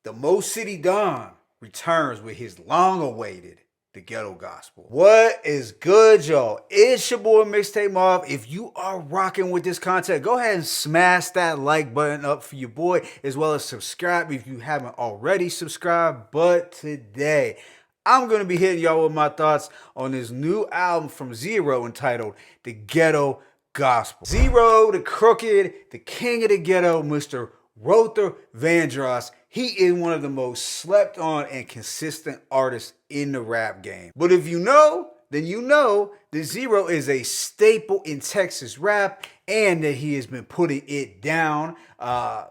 The Mo City Don returns with his long-awaited The Ghetto Gospel. What is good, y'all? It's your boy Mixtape Mob. If you are rocking with this content, go ahead and smash that like button up for your boy, as well as subscribe if you haven't already subscribed. But today, I'm going to be hitting y'all with my thoughts on this new album from Zero entitled The Ghetto Gospel. Zero, the crooked, the king of the ghetto, Mr. Rother Vandross. He is one of the most slept on and consistent artists in the rap game. But if you know, then you know that Zero is a staple in Texas rap and that he has been putting it down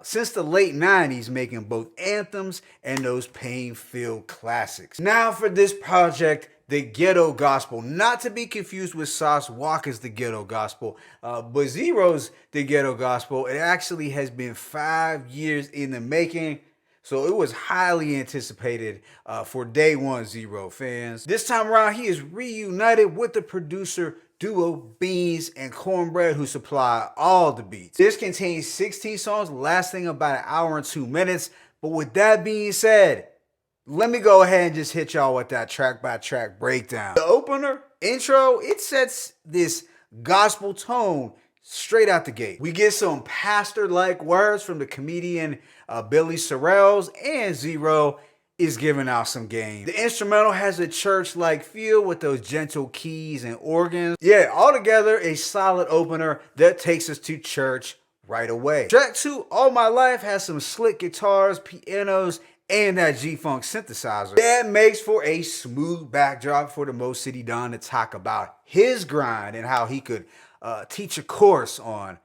since the late 90s, making both anthems and those pain-filled classics. Now for this project, The Ghetto Gospel, not to be confused with Sauce Walker's The Ghetto Gospel, but Zero's The Ghetto Gospel. It actually has been 5 years in the making, so it was highly anticipated for day one, Zero fans. This time around, he is reunited with the producer duo Beanz and Cornbread, who supply all the beats. This contains 16 songs lasting about an hour and 2 minutes, but with that being said, let me go ahead and just hit y'all with that track by track breakdown. The opener, intro, it sets this gospel tone straight out the gate. We get some pastor-like words from the comedian Billy Sorrells, and Zero is giving out some game. The instrumental has a church-like feel with those gentle keys and organs. Yeah, altogether a solid opener that takes us to church right away. Track 2, All My Life, has some slick guitars, pianos, and that G-Funk synthesizer. That makes for a smooth backdrop for the Mo City Don to talk about his grind and how he could teach a course on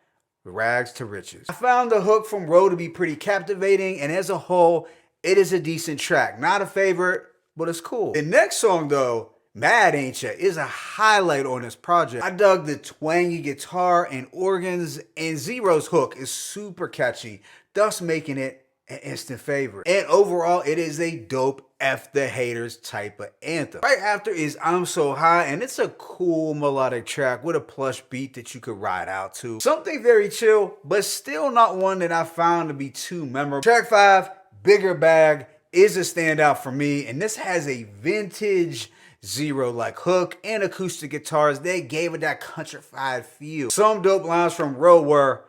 rags to riches. I found the hook from Roe to be pretty captivating, and as a whole, it is a decent track. Not a favorite, but it's cool. The next song though, Mad Ain't Ya, is a highlight on this project. I dug the twangy guitar and organs, and Zero's hook is super catchy, thus making it an instant favorite. And overall, it is a dope F the haters type of anthem. Right after is I'm So High, and it's a cool melodic track with a plush beat that you could ride out to. Something very chill, but still not one that I found to be too memorable. Track 5, Bigger Bag, is a standout for me, and this has a vintage Zero-like hook and acoustic guitars that gave it that countrified feel. Some dope lines from Roe were,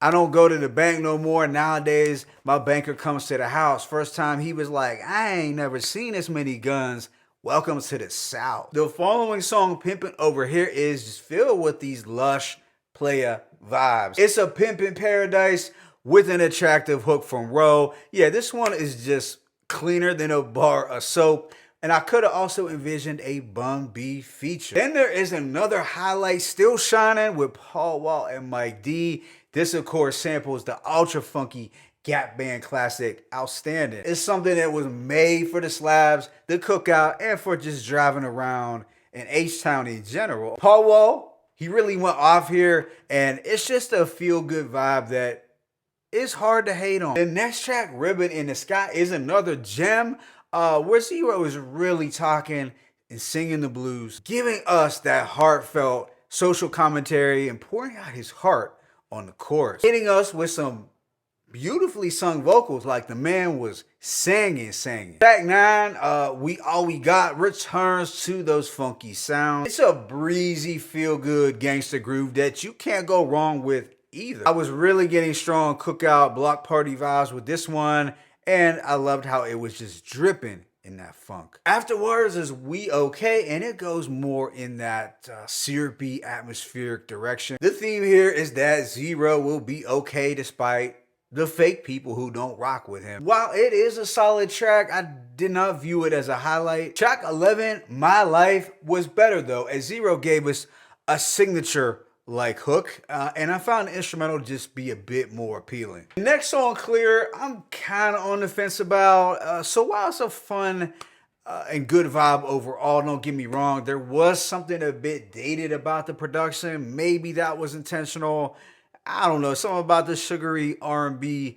I don't go to the bank no more. Nowadays, my banker comes to the house. First time he was like, I ain't never seen this many guns. Welcome to the South. The following song, Pimpin' Over Here, is just filled with these lush playa vibes. It's a pimpin' paradise with an attractive hook from Roe. Yeah, this one is just cleaner than a bar of soap. And I could have also envisioned a Bun B feature. Then there is another highlight still shining with Paul Wall and Mike D. This, of course, samples the ultra funky Gap Band classic Outstanding. It's something that was made for the slabs, the cookout, and for just driving around in H-Town in general. Paul Wall, he really went off here, and it's just a feel-good vibe that is hard to hate on. The next track, Ribbon in the Sky, is another gem where Zero is really talking and singing the blues, giving us that heartfelt social commentary and pouring out his heart on the chorus, hitting us with some beautifully sung vocals like the man was singing. Track 9, We All We Got, returns to those funky sounds. It's a breezy, feel-good gangster groove that you can't go wrong with either. I was really getting strong cookout block party vibes with this one, and I loved how it was just dripping in that funk. Afterwards is We Okay, and it goes more in that syrupy atmospheric direction. The theme here is that Zero will be okay despite the fake people who don't rock with him. While it is a solid track, I did not view it as a highlight. Track 11, My Life, was better though, as Zero gave us a signature like hook, and I found the instrumental just be a bit more appealing. The next song, Clear, I'm kind of on the fence about. So while it's a fun and good vibe overall, don't get me wrong, there was something a bit dated about the production. Maybe that was intentional. I don't know, something about the sugary R&B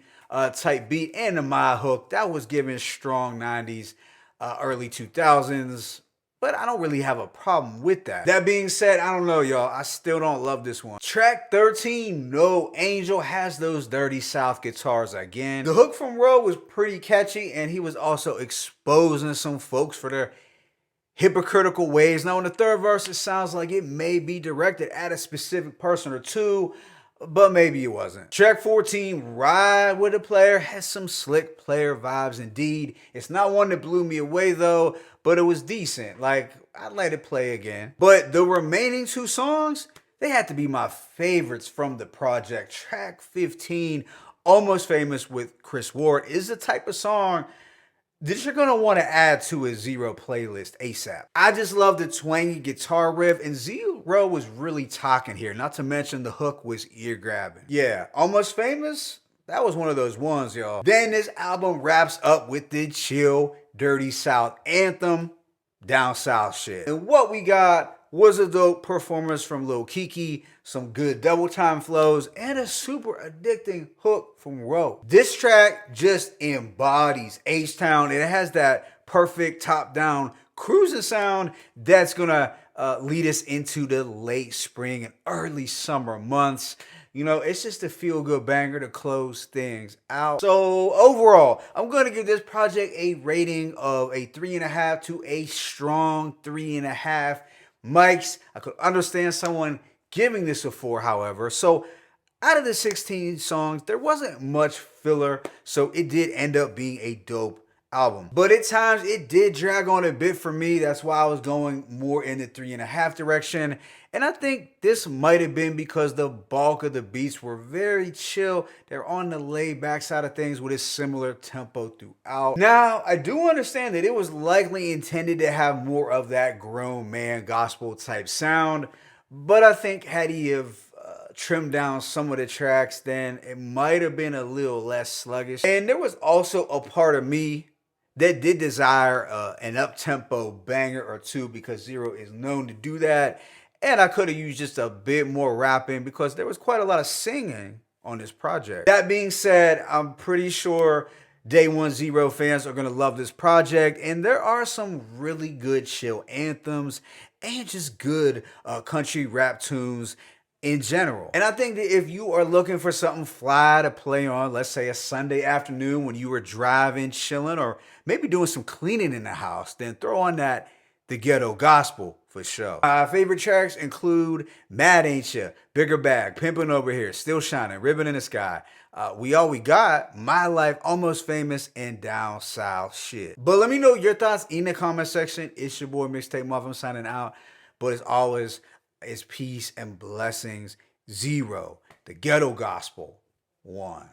type beat and the My hook that was giving strong 90s, early 2000s but I don't really have a problem with that. That being said, I don't know, y'all. I still don't love this one. Track 13, No Angel, has those Dirty South guitars again. The hook from Roe was pretty catchy, and he was also exposing some folks for their hypocritical ways. Now, in the third verse, it sounds like it may be directed at a specific person or two, but maybe it wasn't. Track 14, Ride with a Player, has some slick player vibes indeed. It's not one that blew me away though, but it was decent. Like, I'd let it play again. But the remaining two songs, they had to be my favorites from the project. Track 15, Almost Famous with Chris Ward, is the type of song that you're gonna want to add to a Zero playlist ASAP. I just love the twangy guitar riff, and Zero was really talking here, not to mention the hook was ear grabbing. Yeah, Almost Famous, that was one of those ones, y'all. Then this album wraps up with the chill, Dirty South anthem, Down South shit. And what we got was a dope performance from Lil Kiki, some good double time flows, and a super addicting hook from Ro. This track just embodies H-Town. It has that perfect top-down cruising sound that's gonna lead us into the late spring and early summer months. You know, it's just a feel-good banger to close things out. So overall, I'm going to give this project a rating of a 3.5 to a strong 3.5. Mics, I could understand someone giving this a 4, however. So out of the 16 songs, there wasn't much filler, so it did end up being a dope album. But at times, it did drag on a bit for me. That's why I was going more in the 3.5 direction. And I think this might have been because the bulk of the beats were very chill. They're on the laid back side of things with a similar tempo throughout. Now, I do understand that it was likely intended to have more of that grown man gospel type sound. But I think had he have trimmed down some of the tracks, then it might have been a little less sluggish. And there was also a part of me that did desire an up-tempo banger or two, because Zero is known to do that. And I could have used just a bit more rapping because there was quite a lot of singing on this project. That being said, I'm pretty sure Day One Zero fans are going to love this project. And there are some really good chill anthems and just good country rap tunes in general. And I think that if you are looking for something fly to play on, let's say a Sunday afternoon when you were driving, chilling, or maybe doing some cleaning in the house, then throw on that The Ghetto Gospel for sure. My favorite tracks include Mad Ain't Ya, Bigger Bag, Pimpin' Over Here, Still Shining, Ribbon in the Sky, We All We Got, My Life, Almost Famous, and Down South shit. But let me know your thoughts in the comment section. It's your boy Mixtape Muff. I'm signing out. But as always, it's peace and blessings. Zero, The Ghetto Gospel 1.